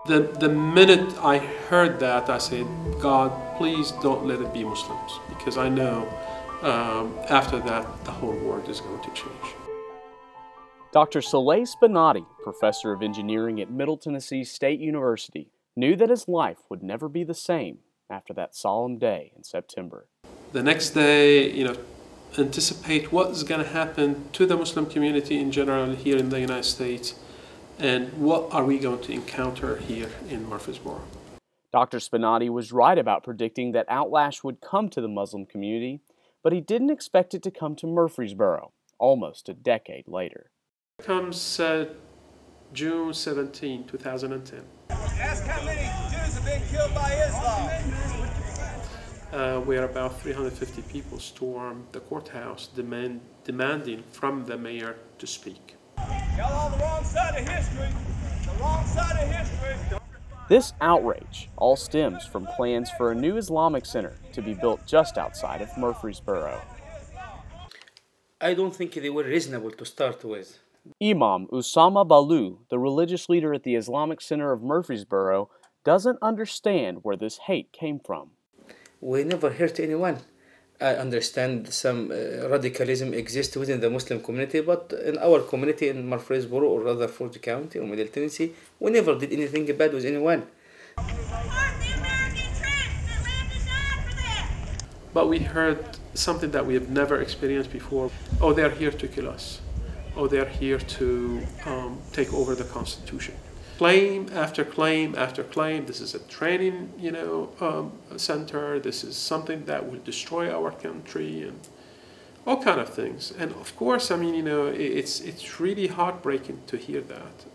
The minute I heard that, I said, God, please don't let it be Muslims, because I know after that, the whole world is going to change. Dr. Saleh Spinati, professor of engineering at Middle Tennessee State University, knew that his life would never be the same after that solemn day in September. The next day, anticipate what's going to happen to the Muslim community in general here in the United States, and what are we going to encounter here in Murfreesboro. Dr. Spinati was right about predicting that outlash would come to the Muslim community, but he didn't expect it to come to Murfreesboro almost a decade later. Comes June 17, 2010. Ask how many Jews have been killed by Islam. Where about 350 people stormed the courthouse demanding from the mayor to speak. Y'all on the wrong side of history. The wrong side of history. This outrage all stems from plans for a new Islamic Center to be built just outside of Murfreesboro. I don't think they were reasonable to start with. Imam Usama Balu, the religious leader at the Islamic Center of Murfreesboro, doesn't understand where this hate came from. We never hurt anyone. I understand some radicalism exists within the Muslim community, but in our community in Murfreesboro or Rutherford County or Middle Tennessee, we never did anything bad with anyone. But we heard something that we have never experienced before. Oh, they're here to kill us. Oh, they're here to take over the Constitution. Claim after claim after claim. This is a training, center. This is something that will destroy our country, and all kind of things. And of course, it's really heartbreaking to hear that.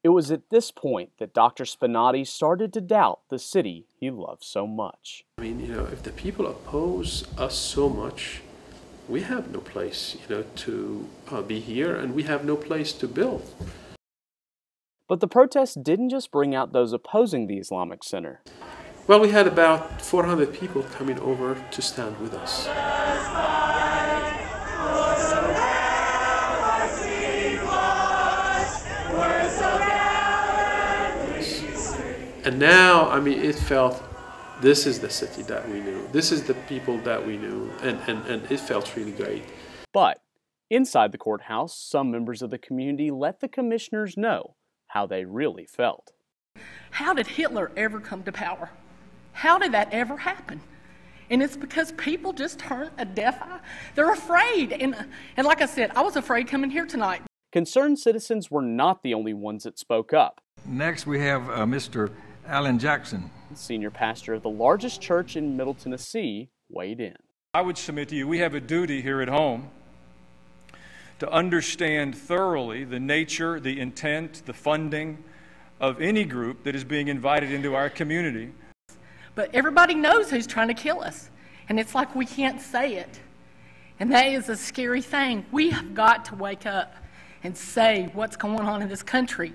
It was at this point that Dr. Spinati started to doubt the city he loved so much. If the people oppose us so much, we have no place, to be here, and we have no place to build. But the protests didn't just bring out those opposing the Islamic Center. Well, we had about 400 people coming over to stand with us. And now, it felt, this is the city that we knew. This is the people that we knew, and it felt really great. But inside the courthouse, some members of the community let the commissioners know how they really felt. How did Hitler ever come to power? How did that ever happen? And it's because people just turn a deaf eye. They're afraid. And like I said, I was afraid coming here tonight. Concerned citizens were not the only ones that spoke up. Next, we have Mr. Alan Jackson, senior pastor of the largest church in Middle Tennessee, weighed in. I would submit to you, we have a duty here at home to understand thoroughly the nature, the intent, the funding of any group that is being invited into our community. But everybody knows who's trying to kill us, and it's like we can't say it. And that is a scary thing. We have got to wake up and say what's going on in this country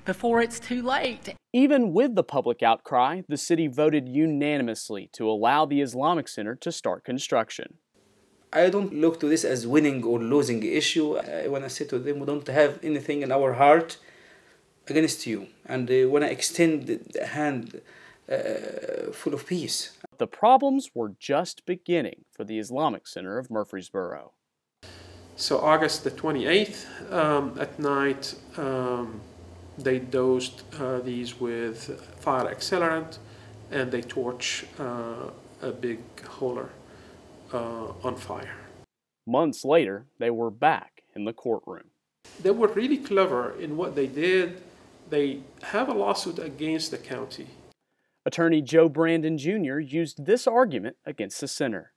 before it's too late. Even with the public outcry, the city voted unanimously to allow the Islamic Center to start construction. I don't look to this as winning or losing issue. When I say to them, we don't have anything in our heart against you. And when I extend the hand full of peace. The problems were just beginning for the Islamic Center of Murfreesboro. So August the 28th at night, they dosed these with fire accelerant, and they torch a big hauler on fire. Months later, they were back in the courtroom. They were really clever in what they did. They have a lawsuit against the county. Attorney Joe Brandon Jr. used this argument against the center.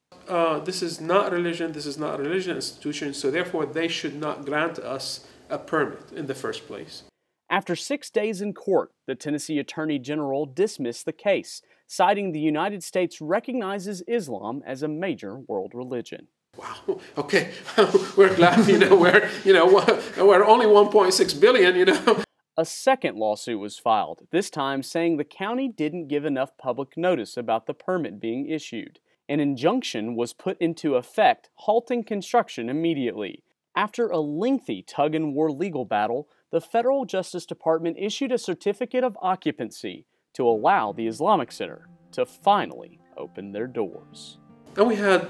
This is not religion, this is not a religious institution, so therefore they should not grant us a permit in the first place. After 6 days in court, the Tennessee Attorney General dismissed the case, citing the United States recognizes Islam as a major world religion. Wow, okay, we're glad, we're only 1.6 billion, A second lawsuit was filed, this time saying the county didn't give enough public notice about the permit being issued. An injunction was put into effect, halting construction immediately. After a lengthy tug-and-war legal battle, the Federal Justice Department issued a certificate of occupancy to allow the Islamic Center to finally open their doors. And we had,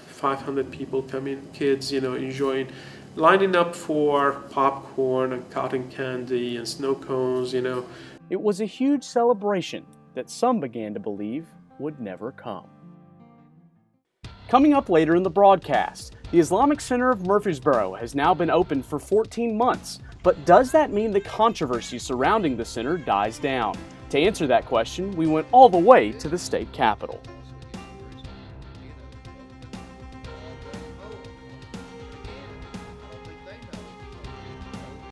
500 people coming, kids, enjoying, lining up for popcorn and cotton candy and snow cones, It was a huge celebration that some began to believe would never come. Coming up later in the broadcast, the Islamic Center of Murfreesboro has now been open for 14 months, but does that mean the controversy surrounding the center dies down? To answer that question, we went all the way to the state capitol.